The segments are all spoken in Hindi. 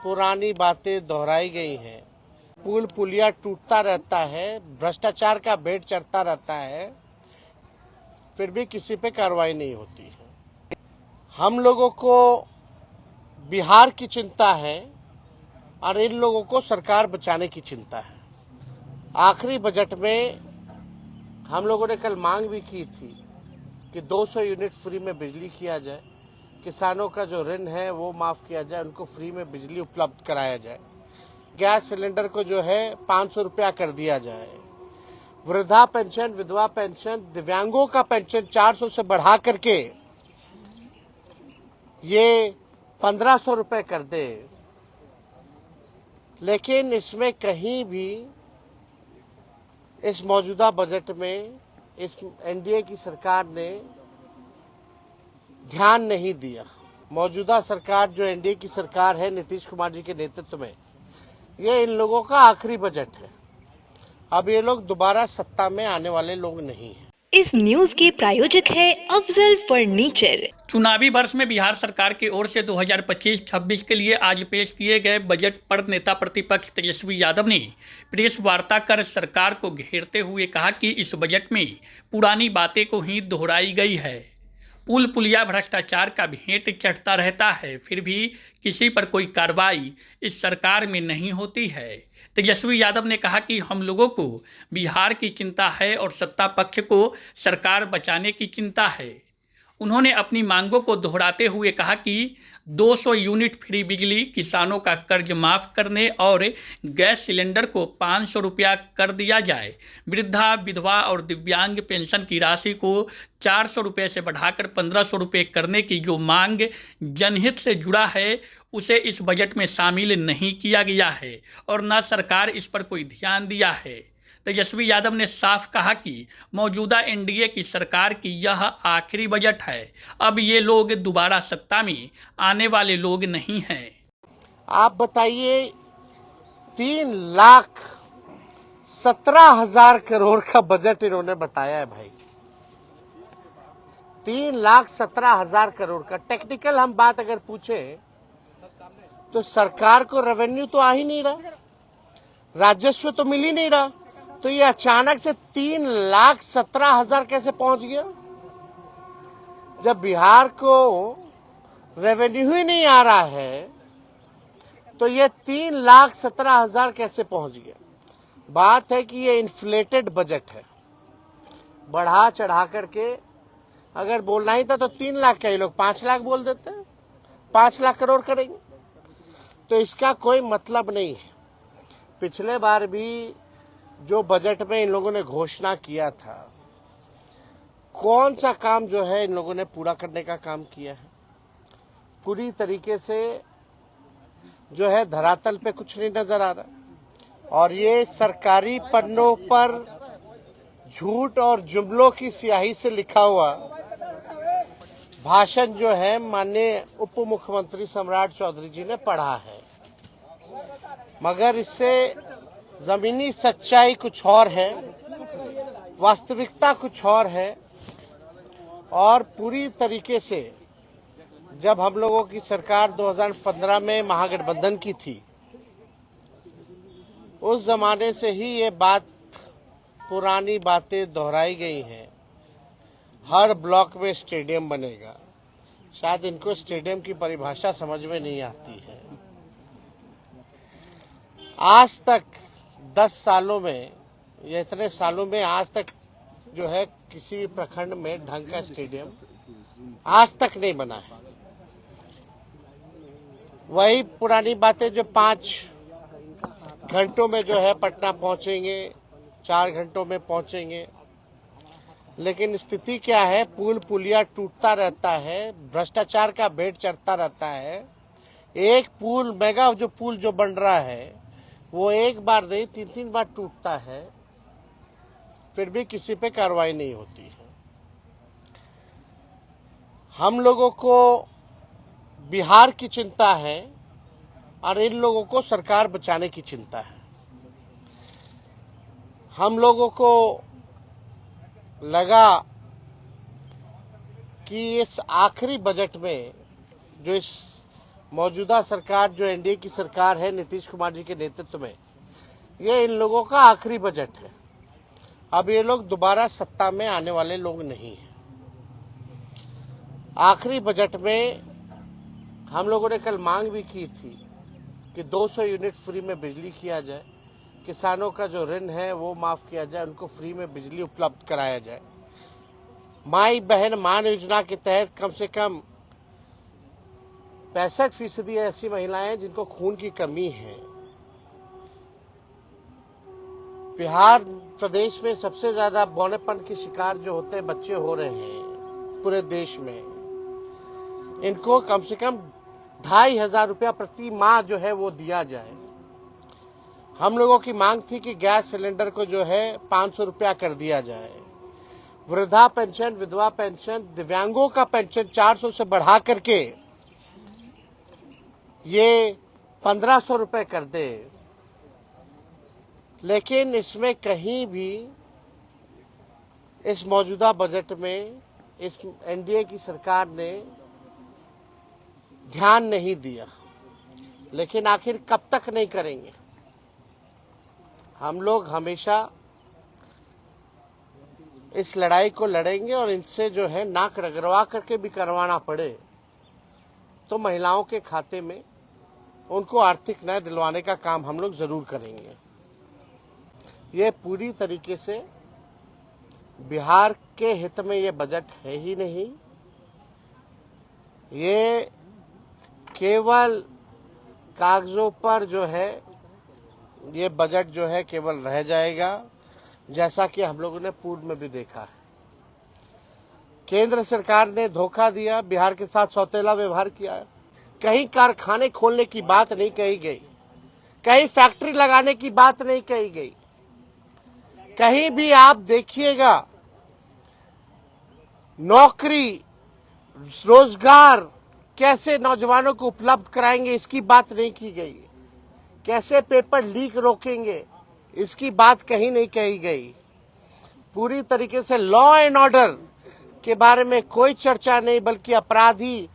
पुरानी बातें दोहराई गई हैं। पुल पुलिया टूटता रहता है, भ्रष्टाचार का भेंट चढ़ता रहता है, फिर भी किसी पे कार्रवाई नहीं होती है। हम लोगों को बिहार की चिंता है और इन लोगों को सरकार बचाने की चिंता है। आखिरी बजट में हम लोगों ने कल मांग भी की थी कि 200 यूनिट फ्री में बिजली किया जाए, किसानों का जो ऋण है वो माफ किया जाए, उनको फ्री में बिजली उपलब्ध कराया जाए, गैस सिलेंडर को जो है 500 रुपया कर दिया जाए, वृद्धा पेंशन, विधवा पेंशन, दिव्यांगों का पेंशन 400 से बढ़ा करके ये 1500 रुपए कर दे। लेकिन इसमें कहीं भी इस मौजूदा बजट में इस एनडीए की सरकार ने ध्यान नहीं दिया। मौजूदा सरकार जो एनडीए की सरकार है नीतीश कुमार जी के नेतृत्व में, ये इन लोगों का आखिरी बजट है। अब ये लोग दोबारा सत्ता में आने वाले लोग नहीं हैं। इस न्यूज के प्रायोजक है अफजल फर्नीचर। चुनावी वर्ष में बिहार सरकार की ओर से 2025-26 के लिए आज पेश किए गए बजट पर नेता प्रतिपक्ष तेजस्वी यादव ने प्रेस वार्ता कर सरकार को घेरते हुए कहा कि इस बजट में पुरानी बातें को ही दोहराई गई है। पुल पुलिया भ्रष्टाचार का भेंट चढ़ता रहता है, फिर भी किसी पर कोई कार्रवाई इस सरकार में नहीं होती है। तेजस्वी यादव ने कहा कि हम लोगों को बिहार की चिंता है और सत्ता पक्ष को सरकार बचाने की चिंता है। उन्होंने अपनी मांगों को दोहराते हुए कहा कि 200 यूनिट फ्री बिजली, किसानों का कर्ज माफ करने और गैस सिलेंडर को 500 रुपया कर दिया जाए, वृद्धा, विधवा और दिव्यांग पेंशन की राशि को 400 रुपये से बढ़ाकर 1500 रुपये करने की जो मांग जनहित से जुड़ा है उसे इस बजट में शामिल नहीं किया गया है और न सरकार इस पर कोई ध्यान दिया है। तेजस्वी यादव ने साफ कहा कि मौजूदा एनडीए की सरकार की यह आखिरी बजट है। अब ये लोग दोबारा सत्ता में आने वाले लोग नहीं हैं। आप बताइए, 3,17,000 करोड़ का बजट इन्होंने बताया है भाई। 3,17,000 करोड़ का। टेक्निकल हम बात अगर पूछे तो सरकार को रेवेन्यू तो आ ही नहीं रहा, राजस्व तो मिल ही नहीं रहा, तो ये अचानक से 3,17,000 कैसे पहुंच गया? जब बिहार को रेवेन्यू ही नहीं आ रहा है तो ये 3,17,000 कैसे पहुंच गया? बात है कि ये इन्फ्लेटेड बजट है। बढ़ा चढ़ा करके अगर बोलना ही था तो 3 लाख का, ये लोग 5 लाख बोल देते हैं, 5 लाख करोड़ करेंगे, तो इसका कोई मतलब नहीं है। पिछले बार भी जो बजट में इन लोगों ने घोषणा किया था, कौन सा काम जो है इन लोगों ने पूरा करने का काम किया है? पूरी तरीके से जो है धरातल पे कुछ नहीं नजर आ रहा। और ये सरकारी पन्नों पर झूठ और जुमलों की स्याही से लिखा हुआ भाषण जो है माननीय उप मुख्यमंत्री सम्राट चौधरी जी ने पढ़ा है, मगर इससे जमीनी सच्चाई कुछ और है, वास्तविकता कुछ और है। और पूरी तरीके से जब हम लोगों की सरकार 2015 में महागठबंधन की थी, उस जमाने से ही ये बात, पुरानी बातें दोहराई गई हैं। हर ब्लॉक में स्टेडियम बनेगा। शायद इनको स्टेडियम की परिभाषा समझ में नहीं आती है। आज तक 10 सालों में या इतने सालों में आज तक जो है किसी भी प्रखंड में ढंग का स्टेडियम आज तक नहीं बना है। वही पुरानी बातें जो 5 घंटों में जो है पटना पहुंचेंगे, 4 घंटों में पहुंचेंगे, लेकिन स्थिति क्या है? पुल पुलिया टूटता रहता है, भ्रष्टाचार का भेंट चढ़ता रहता है। एक पुल, मेगा जो पुल जो बन रहा है वो एक बार नहीं 3-3 बार टूटता है, फिर भी किसी पे कार्रवाई नहीं होती है। हम लोगों को बिहार की चिंता है और इन लोगों को सरकार बचाने की चिंता है। हम लोगों को लगा कि इस आखिरी बजट में जो इस मौजूदा सरकार जो एनडीए की सरकार है नीतीश कुमार जी के नेतृत्व में, ये इन लोगों का आखिरी बजट है। अब ये लोग दोबारा सत्ता में आने वाले लोग नहीं हैं। आखिरी बजट में हम लोगों ने कल मांग भी की थी कि 200 यूनिट फ्री में बिजली किया जाए, किसानों का जो ऋण है वो माफ किया जाए, उनको फ्री में बिजली उपलब्ध कराया जाए। माई बहन मान योजना के तहत कम से कम 65% ऐसी महिलाएं हैं जिनको खून की कमी है। बिहार प्रदेश में सबसे ज्यादा बौनेपन के शिकार जो होते हैं बच्चे हो रहे हैं पूरे देश में। इनको कम से कम 2,500 रुपया प्रति माह जो है वो दिया जाए। हम लोगों की मांग थी कि गैस सिलेंडर को जो है 500 रुपया कर दिया जाए। वृद्धा पेंशन, विधवा पेंशन, दिव्यांगों का पेंशन 400 से बढ़ा करके ये 1500 रुपए कर दे। लेकिन इसमें कहीं भी इस मौजूदा बजट में इस एनडीए की सरकार ने ध्यान नहीं दिया। लेकिन आखिर कब तक नहीं करेंगे? हम लोग हमेशा इस लड़ाई को लड़ेंगे और इनसे जो है नाक रगड़वा करके भी करवाना पड़े तो महिलाओं के खाते में उनको आर्थिक न्याय दिलवाने का काम हम लोग जरूर करेंगे। ये पूरी तरीके से बिहार के हित में ये बजट है ही नहीं। ये केवल कागजों पर जो है ये बजट जो है केवल रह जाएगा, जैसा कि हम लोगों ने पूर्व में भी देखा है। केंद्र सरकार ने धोखा दिया, बिहार के साथ सौतेला व्यवहार किया। कहीं कारखाने खोलने की बात नहीं कही गई, कहीं फैक्ट्री लगाने की बात नहीं कही गई। कहीं भी आप देखिएगा नौकरी, रोजगार कैसे नौजवानों को उपलब्ध कराएंगे इसकी बात नहीं की गई। कैसे पेपर लीक रोकेंगे इसकी बात कहीं नहीं कही गई। पूरी तरीके से लॉ एंड ऑर्डर के बारे में कोई चर्चा नहीं, बल्कि अपराधी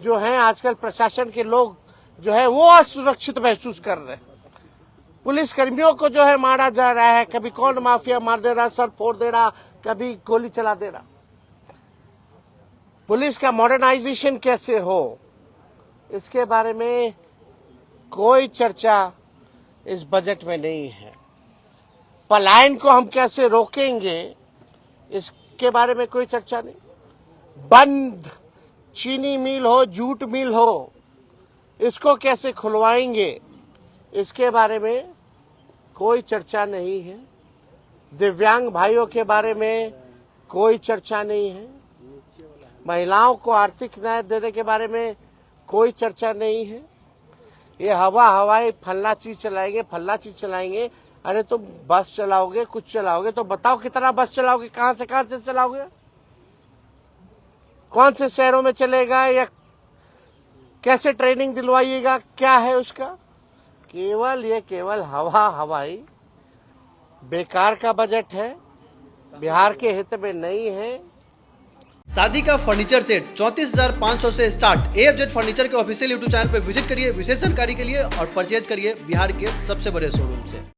जो हैं आजकल प्रशासन के लोग जो है वो असुरक्षित महसूस कर रहे हैं। पुलिस कर्मियों को जो है मारा जा रहा है, कभी कौन माफिया मार दे रहा, सर फोड़ दे रहा, कभी गोली चला दे रहा। पुलिस का मॉडर्नाइजेशन कैसे हो इसके बारे में कोई चर्चा इस बजट में नहीं है। पलायन को हम कैसे रोकेंगे इसके बारे में कोई चर्चा नहीं। बंद चीनी मिल हो, जूट मिल हो, इसको कैसे खुलवाएंगे इसके बारे में कोई चर्चा नहीं है। दिव्यांग भाइयों के बारे में कोई चर्चा नहीं है। महिलाओं को आर्थिक न्याय देने के बारे में कोई चर्चा नहीं है। ये हवाई फल्ला चीज चलाएंगे, फल्ला चीज चलाएंगे। अरे तुम बस चलाओगे, कुछ चलाओगे तो बताओ कितना बस चलाओगे, कहां से चलाओगे, कौन से शहरों में चलेगा, या कैसे ट्रेनिंग दिलवाइएगा, क्या है उसका? केवल हवाई बेकार का बजट है, बिहार के हित में नहीं है। शादी का फर्नीचर सेट 34,500 से स्टार्ट। AFZ फर्नीचर के ऑफिशियल YouTube चैनल पर विजिट करिए विशेष जानकारी के लिए और परचेज करिए बिहार के सबसे बड़े शोरूम से।